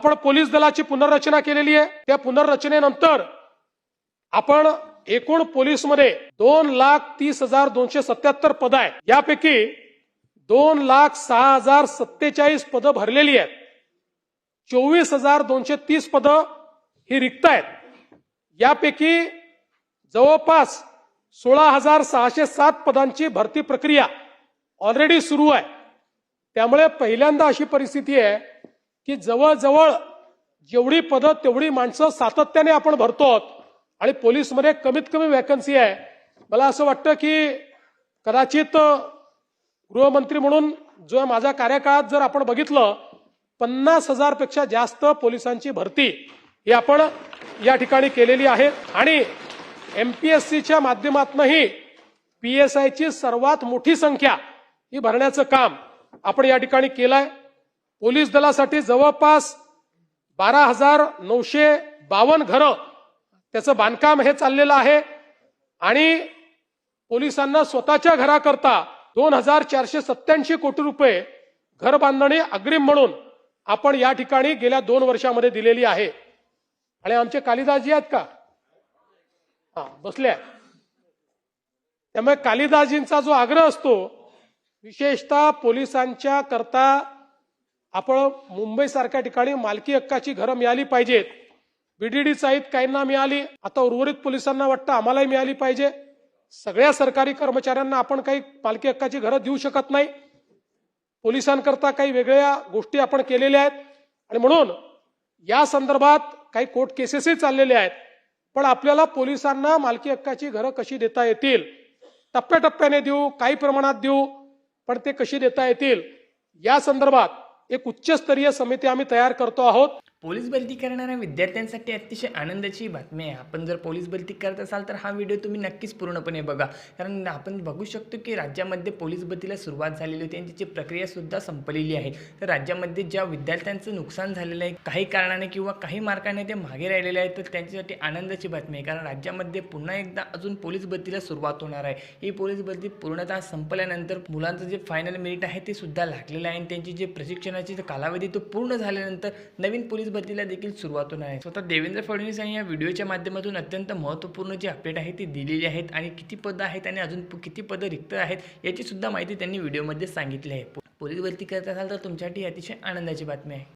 आपण पोलीस दलाची पुनर्रचना केलेली आहे। त्या पुनर्रचनेनंतर आपण एकूण पोलीस मध्ये 2,30,277 पद आहेत। यापैकी 2,06,047 पद भरलेली आहेत। 24,230 पद ही रिक्त आहेत। यापैकी जवळपास 16,607 पदांची भरती प्रक्रिया ऑलरेडी सुरू आहे। त्यामुळे पहिल्यांदा अशी परिस्थिती आहे की जवळजवळ जेवढी पद तेवढी माणसं सातत्याने आपण भरतो आणि पोलीस मध्ये कमीत कमी वॅकन्सी आहे। मला असं वाटतं की कदाचित गृहमंत्री म्हणून जो माझ्या कार्यकाळात जर आपण बघितलं 50,000 पेक्षा जास्त पोलिसांची भरती ही आपण या ठिकाणी केलेली आहे आणि एमपीएससीच्या माध्यमातूनही पीएसआयची सर्वात मोठी संख्या ही भरण्याचं काम आपण या ठिकाणी केलंय। पोलीस दलासाठी जवळपास 12,952 घरं त्याचं बांधकाम हे चाललेलं आहे आणि पोलिसांना स्वतःच्या घराकरता 2,487 कोटी रुपये घर बांधणी अग्रिम म्हणून आपण या ठिकाणी गेल्या 2 वर्षामध्ये दिलेली आहे। आणि आमचे कालिदासजी आहेत का? बसले आहेत। त्यामुळे कालिदासजींचा जो आग्रह असतो विशेषतः पोलिसांच्या करता आपण मुंबई सारख्या ठिकाणी मालकी हक्काची घरं मिळाली पाहिजेत। बीडीडी साहित काहींना मिळाली, आता उर्वरित पोलिसांना वाटतं आम्हालाही मिळाली पाहिजे। सगळ्या सरकारी कर्मचाऱ्यांना आपण काही मालकी हक्काची घरं देऊ शकत नाही। पोलिसांकरता काही वेगळ्या गोष्टी आपण केलेल्या आहेत आणि म्हणून या संदर्भात काही कोर्ट केसेसही चाललेले आहेत। पण आपल्याला पोलिसांना मालकी हक्काची घरं कशी देता येतील, टप्प्याटप्प्याने देऊ, काही प्रमाणात देऊ, पण ते कशी देता येतील या संदर्भात एक उच्चस्तरीय समिती आम्ही तयार करतो आहोत। पोलीस भरती करणाऱ्या विद्यार्थ्यांसाठी अतिशय आनंदाची बातमी आहे। आपण जर पोलीस भरती करत असाल तर हा व्हिडिओ तुम्ही नक्कीच पूर्णपणे बघा, कारण आपण बघू शकतो की राज्यामध्ये पोलीस भरतीला सुरुवात झालेली होती आणि त्याची प्रक्रिया सुद्धा संपलेली आहे। तर राज्यामध्ये ज्या विद्यार्थ्यांचं नुकसान झालेलं आहे काही कारणाने किंवा काही मार्गाने ते मागे राहिलेले आहेत, तर त्यांच्यासाठी आनंदाची बातमी आहे, कारण राज्यामध्ये पुन्हा एकदा अजून पोलीस भरतीला सुरुवात होणार आहे। ही पोलीस भरती पूर्णतः संपल्यानंतर मुलांचं जे फायनल मेरिट आहे ते सुद्धा लागलेलं आहे आणि त्यांची जे प्रशिक्षणाची कालावधी तो पूर्ण झाल्यानंतर नवीन पोलीस भरतीला देखील सुरुवात होणार आहे। स्वतः देवेंद्र फडणवीस यांनी या व्हिडिओच्या माध्यमातून अत्यंत महत्त्वपूर्ण जी अपडेट आहे ती दिलेली आहेत आणि किती पद आहेत आणि अजून किती पद रिक्त आहेत याची सुद्धा माहिती त्यांनी व्हिडिओमध्ये सांगितली आहे। पोलीस भरती करत असाल तर तुमच्यासाठी अतिशय आनंदाची बातमी आहे।